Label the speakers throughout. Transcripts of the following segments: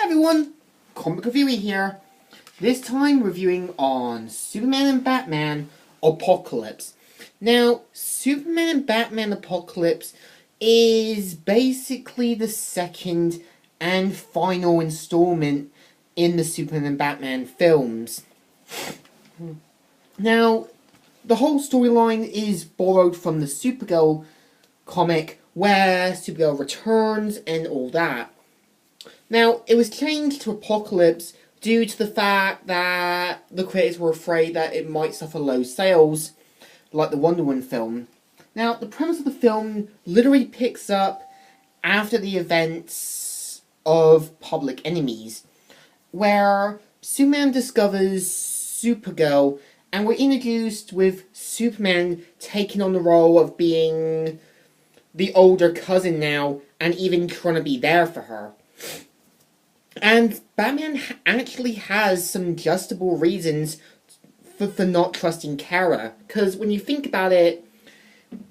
Speaker 1: everyone, Comic Reviewer here. This time reviewing on Superman and Batman Apocalypse. Now, Superman and Batman Apocalypse is basically the second and final installment in the Superman and Batman films. Now, the whole storyline is borrowed from the Supergirl comic, where Supergirl returns and all that. Now, it was changed to Apocalypse due to the fact that the creators were afraid that it might suffer low sales, like the Wonder Woman film. Now, the premise of the film literally picks up after the events of Public Enemies, where Superman discovers Supergirl, and we're introduced with Superman taking on the role of being the older cousin now, and even trying to be there for her. And Batman actually has some justifiable reasons for not trusting Kara. Because when you think about it,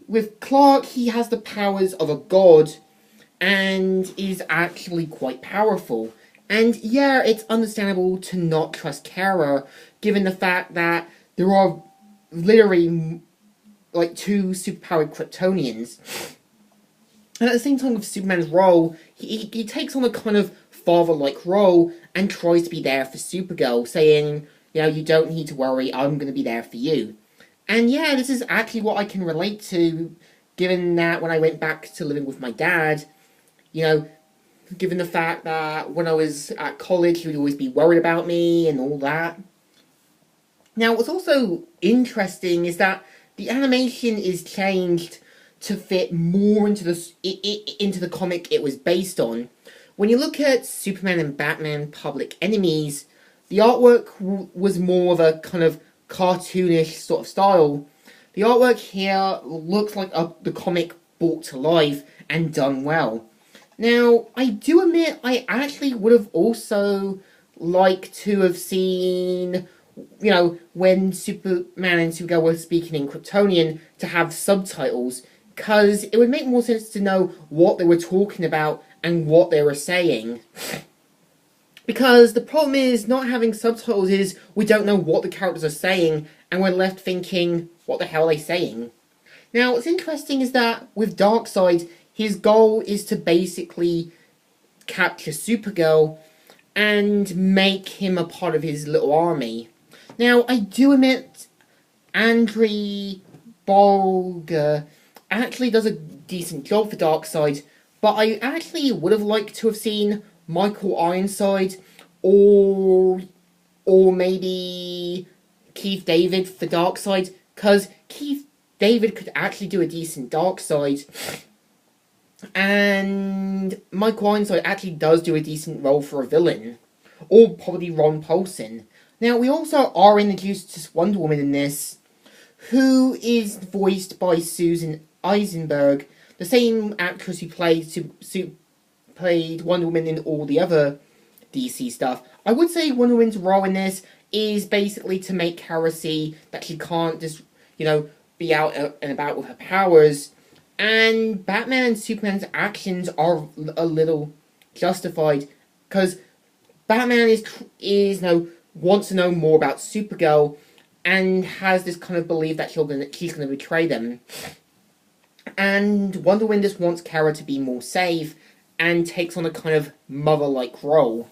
Speaker 1: with Clark, he has the powers of a god and is actually quite powerful. And yeah, it's understandable to not trust Kara, given the fact that there are literally like two superpowered Kryptonians. And at the same time with Superman's role, he takes on a kind of father-like role and tries to be there for Supergirl, saying, you know, you don't need to worry, I'm going to be there for you. And yeah, this is actually what I can relate to, given that when I went back to living with my dad, you know, given the fact that when I was at college, he would always be worried about me and all that. Now, what's also interesting is that the animation is changed to fit more into the comic it was based on. When you look at Superman and Batman Public Enemies, the artwork was more of a kind of cartoonish sort of style. The artwork here looks like the comic brought to life and done well. Now, I do admit I actually would have also liked to have seen, you know, when Superman and Supergirl were speaking in Kryptonian, to have subtitles, because it would make more sense to know what they were talking about and what they were saying. Because the problem is, not having subtitles is, we don't know what the characters are saying, and we're left thinking, what the hell are they saying? Now, what's interesting is that, with Darkseid, his goal is to basically capture Supergirl and make him a part of his little army. Now, I do admit, Andrei Bolger actually does a decent job for Darkseid, but I actually would have liked to have seen Michael Ironside or maybe Keith David for Darkseid, because Keith David could actually do a decent Darkseid, and Michael Ironside actually does do a decent role for a villain, or probably Ron Paulson. Now, we also are introduced to Wonder Woman in this, who is voiced by Susan Eisenberg, the same actress who played Wonder Woman in all the other DC stuff. I would say Wonder Woman's role in this is basically to make Kara see that she can't just, you know, be out and about with her powers. And Batman and Superman's actions are a little justified, because Batman is wants to know more about Supergirl and has this kind of belief that she's going to betray them. And Wonder Woman just wants Kara to be more safe and takes on a kind of mother-like role.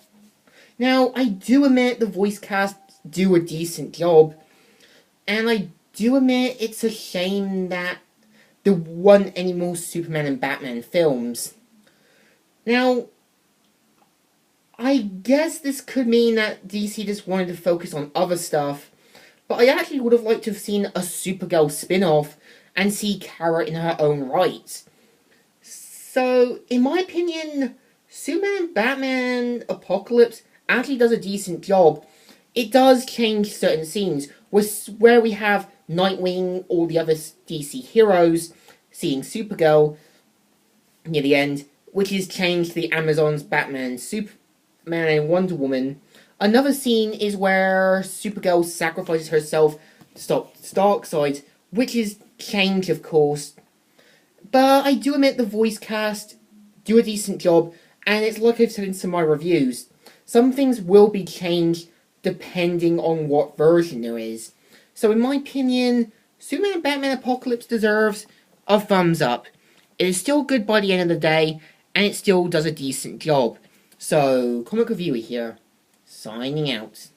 Speaker 1: Now, I do admit the voice cast do a decent job, and I do admit it's a shame that there weren't any more Superman and Batman films. Now, I guess this could mean that DC just wanted to focus on other stuff, but I actually would have liked to have seen a Supergirl spin-off and see Kara in her own right. So, in my opinion, Superman and Batman Apocalypse actually does a decent job. It does change certain scenes, where we have Nightwing, all the other DC heroes, seeing Supergirl near the end, which is changed to the Amazons, Batman, Superman and Wonder Woman. Another scene is where Supergirl sacrifices herself to stop Darkseid, which is changed, of course. But I do admit the voice cast do a decent job, And it's like I've said in some of my reviews, some things will be changed depending on what version there is. So in my opinion, Superman and Batman Apocalypse deserves a thumbs up. It is still good by the end of the day, and it still does a decent job. So, Comic Reviewer here, signing out.